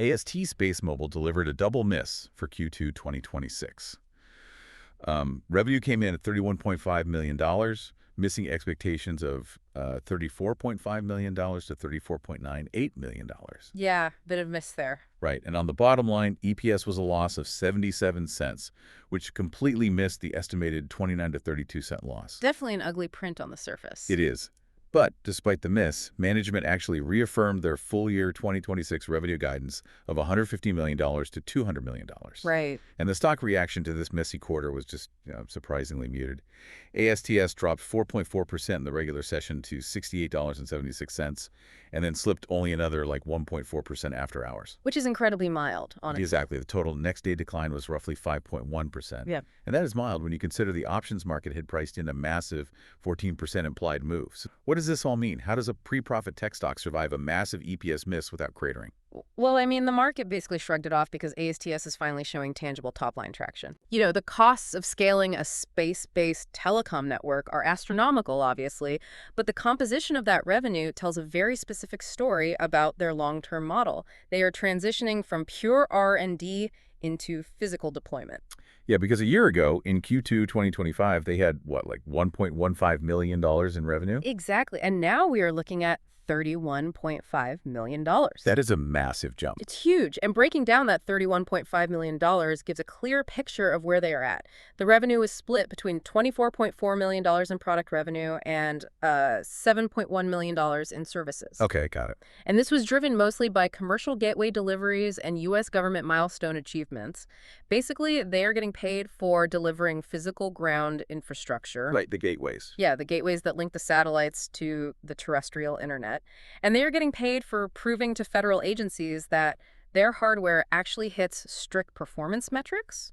AST SpaceMobile delivered a double miss for Q2 2026. Revenue came in at $31.5 million, missing expectations of $34.5 million to $34.98 million. Yeah, bit of miss there. Right, and on the bottom line, EPS was a loss of 77 cents, which completely missed the estimated 29 to 32-cent loss. Definitely an ugly print on the surface. It is. But despite the miss, management actually reaffirmed their full-year 2026 revenue guidance of $150 million to $200 million. Right. And the stock reaction to this messy quarter was just surprisingly muted. ASTS dropped 4.4% in the regular session to $68.76, and then slipped only another 1.4% after hours. Which is incredibly mild, honestly. Exactly. The total next-day decline was roughly 5.1%. Yeah. And that is mild when you consider the options market had priced in a massive 14% implied move. So what does this all mean? How does a pre-profit tech stock survive a massive EPS miss without cratering? Well, I mean, the market basically shrugged it off because ASTS is finally showing tangible top-line traction. The costs of scaling a space-based telecom network are astronomical, obviously, but the composition of that revenue tells a very specific story about their long-term model. They are transitioning from pure R&D into physical deployment. Yeah, because a year ago, in Q2 2025, they had, $1.15 million in revenue? Exactly. And now we are looking at $31.5 million. That is a massive jump. It's huge. And breaking down that $31.5 million gives a clear picture of where they are at. The revenue is split between $24.4 million in product revenue and $7.1 million in services. Okay, got it. And this was driven mostly by commercial gateway deliveries and U.S. government milestone achievements. Basically, they are getting paid for delivering physical ground infrastructure. Right, the gateways. Yeah, the gateways that link the satellites to the terrestrial internet. And they are getting paid for proving to federal agencies that their hardware actually hits strict performance metrics.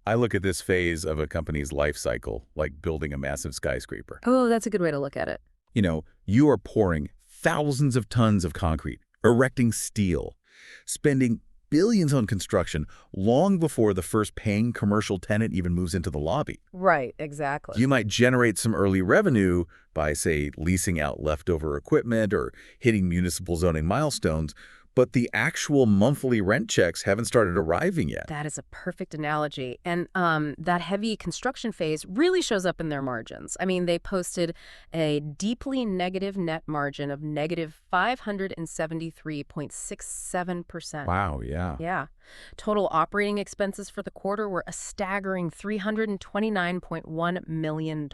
I look at this phase of a company's life cycle like building a massive skyscraper. Oh, that's a good way to look at it. You are pouring thousands of tons of concrete, erecting steel, spending billions on construction long before the first paying commercial tenant even moves into the lobby. Right, exactly. You might generate some early revenue by, say, leasing out leftover equipment or hitting municipal zoning milestones, but the actual monthly rent checks haven't started arriving yet. That is a perfect analogy. And that heavy construction phase really shows up in their margins. I mean, they posted a deeply negative net margin of negative 573.67%. Wow, yeah. Yeah. Total operating expenses for the quarter were a staggering $329.1 million.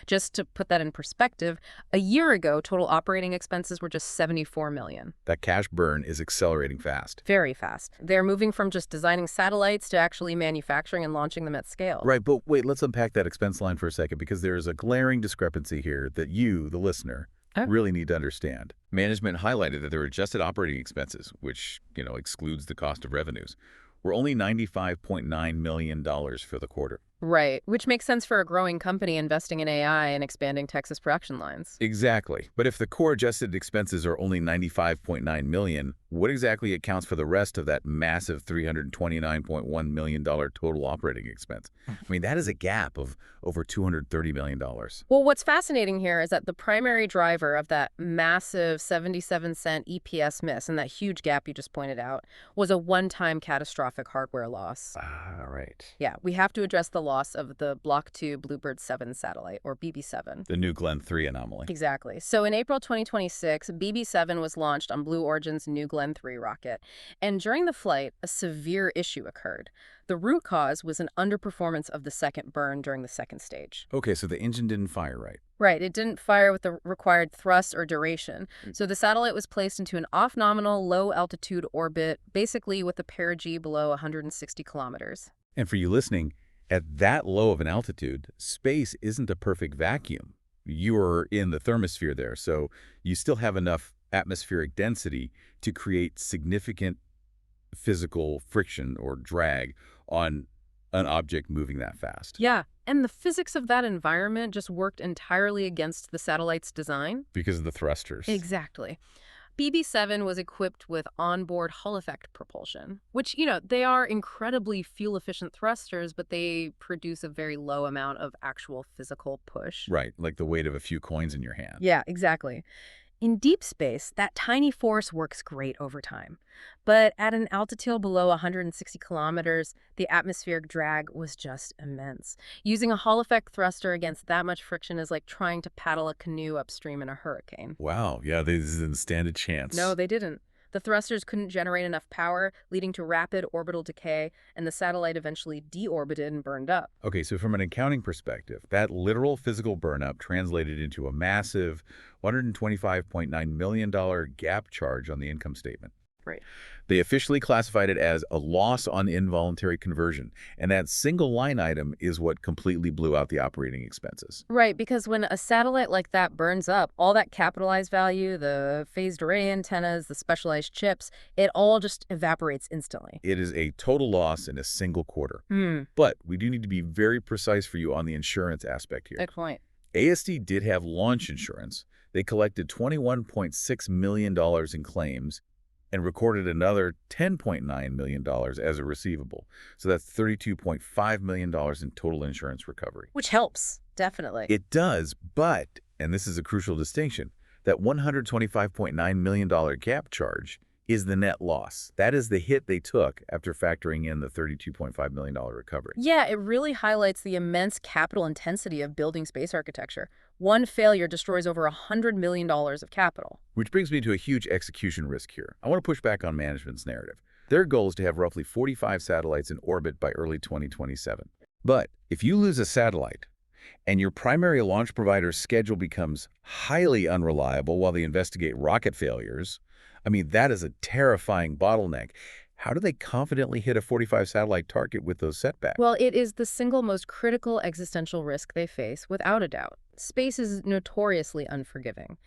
Just to put that in perspective, a year ago, total operating expenses were just $74 million. That cash burn is accelerating fast. Very fast. They're moving from just designing satellites to actually manufacturing and launching them at scale. Right, but wait, let's unpack that expense line for a second, because there is a glaring discrepancy here that you, the listener, really need to understand. Management highlighted that their adjusted operating expenses, which, excludes the cost of revenues, were only $95.9 million for the quarter. Right, which makes sense for a growing company investing in AI and expanding Texas production lines. Exactly. But if the core adjusted expenses are only $95.9 million, what exactly accounts for the rest of that massive $329.1 million total operating expense? I mean, that is a gap of over $230 million. Well, what's fascinating here is that the primary driver of that massive 77-cent EPS miss and that huge gap you just pointed out was a one-time catastrophic hardware loss. Right. Yeah, we have to address the loss of the Block 2 Bluebird 7 satellite, or BB7. The New Glenn 3 anomaly. Exactly. So in April 2026, BB7 was launched on Blue Origin's New Glenn 3 rocket. And during the flight, a severe issue occurred. The root cause was an underperformance of the second burn during the second stage. Okay, so the engine didn't fire right. Right, it didn't fire with the required thrust or duration. So the satellite was placed into an off-nominal, low-altitude orbit, basically with a perigee below 160 kilometers. And for you listening, at that low of an altitude, space isn't a perfect vacuum. You are in the thermosphere there, so you still have enough atmospheric density to create significant physical friction or drag on an object moving that fast. Yeah, and the physics of that environment just worked entirely against the satellite's design. Because of the thrusters. Exactly. BB7 was equipped with onboard Hull effect propulsion, which, they are incredibly fuel-efficient thrusters, but they produce a very low amount of actual physical push. Right, like the weight of a few coins in your hand. Yeah, exactly. In deep space, that tiny force works great over time. But at an altitude below 160 kilometers, the atmospheric drag was just immense. Using a Hall effect thruster against that much friction is like trying to paddle a canoe upstream in a hurricane. Wow, yeah, they didn't stand a No, chance. they didn't. The thrusters couldn't generate enough power, leading to rapid orbital decay, and the satellite eventually deorbited and burned up. Okay, so from an accounting perspective, that literal physical burnup translated into a massive $125.9 million gap charge on the income statement. Right. They officially classified it as a loss on involuntary conversion, and that single line item is what completely blew out the operating expenses. Right, because when a satellite like that burns up, all that capitalized value, the phased array antennas, the specialized chips, it all just evaporates instantly. It is a total loss in a single quarter. Hmm, But we do need to be very precise for you on the insurance aspect here. good point. AST did have launch insurance. They collected $21.6 million in claims and recorded another $10.9 million as a receivable. So that's $32.5 million in total insurance recovery. Which helps, definitely. It does, but, and this is a crucial distinction, that $125.9 million gap charge is the net loss. That is the hit they took after factoring in the $32.5 million recovery. Yeah, it really highlights the immense capital intensity of building space architecture. One failure destroys over $100 million of capital. Which brings me to a huge execution risk here. I want to push back on management's narrative. Their goal is to have roughly 45 satellites in orbit by early 2027. But if you lose a satellite and your primary launch provider's schedule becomes highly unreliable while they investigate rocket failures, I mean, that is a terrifying bottleneck. How do they confidently hit a 45 satellite target with those setbacks? Well, it is the single most critical existential risk they face, without a doubt. Space is notoriously unforgiving.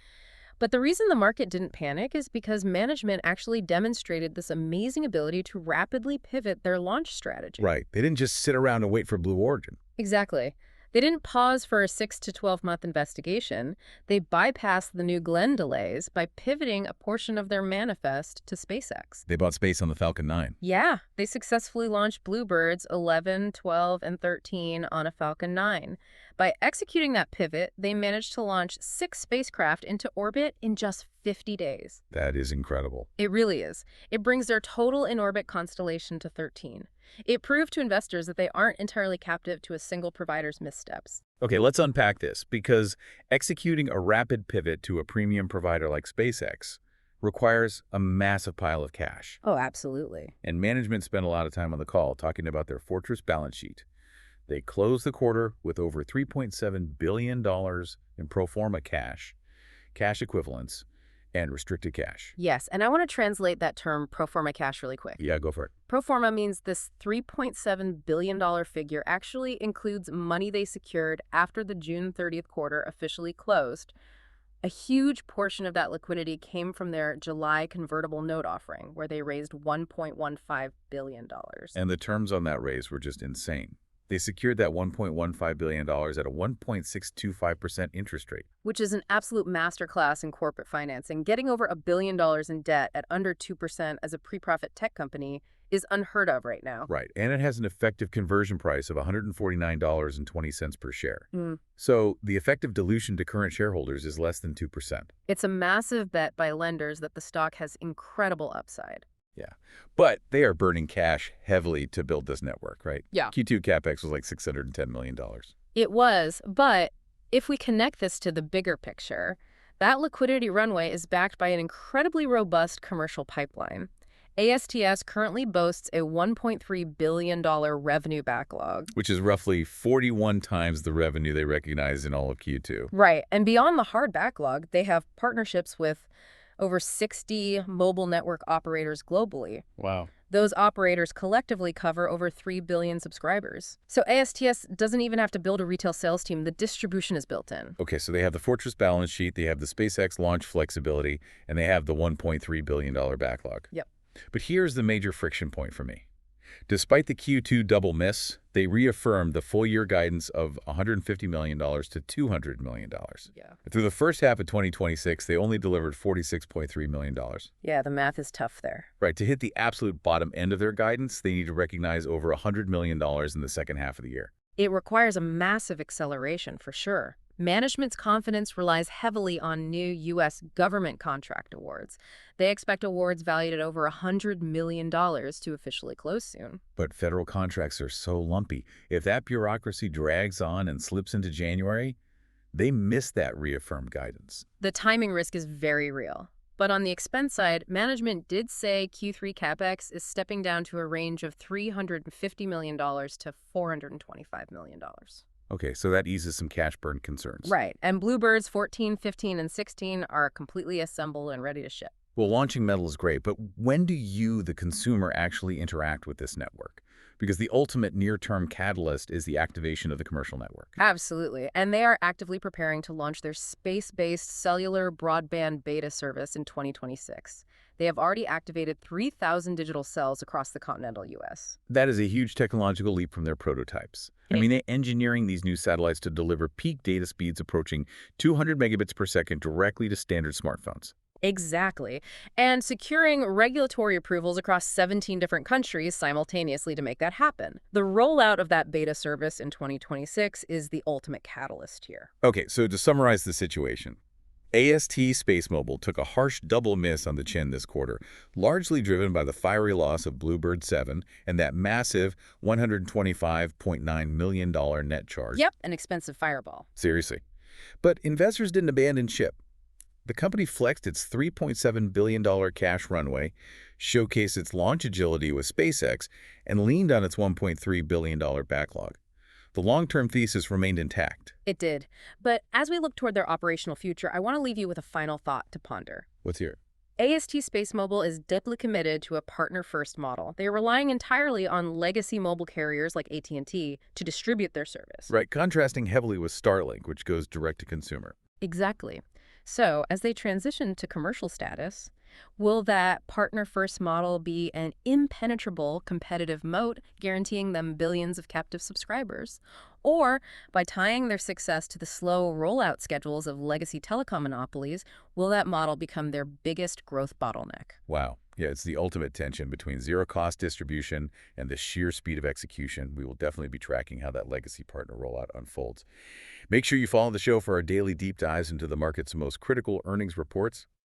But the reason the market didn't panic is because management actually demonstrated this amazing ability to rapidly pivot their launch strategy. Right. They didn't just sit around and wait for Blue Origin. Exactly. They didn't pause for a 6 to 12-month investigation. They bypassed the New Glenn delays by pivoting a portion of their manifest to SpaceX. They bought space on the Falcon 9. Yeah, they successfully launched Bluebirds 11, 12, and 13 on a Falcon 9. By executing that pivot, they managed to launch 6 spacecraft into orbit in just 50 days. That is incredible. It really is. It brings their total in-orbit constellation to 13. It proved to investors that they aren't entirely captive to a single provider's missteps. Okay, let's unpack this, because executing a rapid pivot to a premium provider like SpaceX requires a massive pile of cash. Oh, absolutely. And management spent a lot of time on the call talking about their fortress balance sheet. They closed the quarter with over $3.7 billion in pro forma cash, cash equivalents, and restricted cash. Yes, and I want to translate that term pro forma cash really quick. Yeah, go for it. Pro forma means this $3.7 billion figure actually includes money they secured after the June 30th quarter officially closed. A huge portion of that liquidity came from their July convertible note offering, where they raised $1.15 billion. And the terms on that raise were just insane. They secured that $1.15 billion at a 1.625% interest rate. Which is an absolute masterclass in corporate financing. Getting over $1 billion in debt at under 2% as a pre-profit tech company is unheard of right now. Right, and it has an effective conversion price of $149.20 per share. Mm. So the effective dilution to current shareholders is less than 2%. It's a massive bet by lenders that the stock has incredible upside. Yeah, but they are burning cash heavily to build this network, right? Yeah. Q2 CapEx was like $610 million. It was, but if we connect this to the bigger picture, that liquidity runway is backed by an incredibly robust commercial pipeline. ASTS currently boasts a $1.3 billion revenue backlog. Which is roughly 41 times the revenue they recognized in all of Q2. Right, and beyond the hard backlog, they have partnerships with over 60 mobile network operators globally. Wow. Those operators collectively cover over 3 billion subscribers. So ASTS doesn't even have to build a retail sales team. The distribution is built in. Okay, so they have the fortress balance sheet, they have the SpaceX launch flexibility, and they have the $1.3 billion backlog. Yep. But here's the major friction point for me. Despite the Q2 double miss, they reaffirmed the full-year guidance of $150 million to $200 million. Yeah. Through the first half of 2026, they only delivered $46.3 million. Yeah, the math is tough there. Right, to hit the absolute bottom end of their guidance, they need to recognize over $100 million in the second half of the year. It requires a massive acceleration for sure. Management's confidence relies heavily on new U.S. government contract awards. They expect awards valued at over $100 million to officially close soon. But federal contracts are so lumpy. If that bureaucracy drags on and slips into January, they miss that reaffirmed guidance. The timing risk is very real. But on the expense side, management did say Q3 capex is stepping down to a range of $350 million to $425 million. Okay, so that eases some cash burn concerns. Right, and Bluebirds 14, 15, and 16 are completely assembled and ready to ship. Well, launching metal is great, but when do you, the consumer, actually interact with this network? Because the ultimate near-term catalyst is the activation of the commercial network. Absolutely, and they are actively preparing to launch their space-based cellular broadband beta service in 2026. They have already activated 3,000 digital cells across the continental U.S. That is a huge technological leap from their prototypes. I mean, they're engineering these new satellites to deliver peak data speeds approaching 200 megabits per second directly to standard smartphones. Exactly. And securing regulatory approvals across 17 different countries simultaneously to make that happen. The rollout of that beta service in 2026 is the ultimate catalyst here. Okay, so to summarize the situation, AST SpaceMobile took a harsh double miss on the chin this quarter, largely driven by the fiery loss of Bluebird 7 and that massive $125.9 million net charge. Yep, an expensive fireball. Seriously. But investors didn't abandon ship. The company flexed its $3.7 billion cash runway, showcased its launch agility with SpaceX, and leaned on its $1.3 billion backlog. The long-term thesis remained intact. It did. But as we look toward their operational future, I want to leave you with a final thought to ponder. Let's hear it. AST SpaceMobile is deeply committed to a partner-first model. They are relying entirely on legacy mobile carriers like AT&T to distribute their service. Right, contrasting heavily with Starlink, which goes direct to consumer. Exactly. So, as they transition to commercial status, will that partner-first model be an impenetrable competitive moat, guaranteeing them billions of captive subscribers? Or, by tying their success to the slow rollout schedules of legacy telecom monopolies, will that model become their biggest growth bottleneck? Wow. Yeah, it's the ultimate tension between zero-cost distribution and the sheer speed of execution. We will definitely be tracking how that legacy partner rollout unfolds. Make sure you follow the show for our daily deep dives into the market's most critical earnings reports.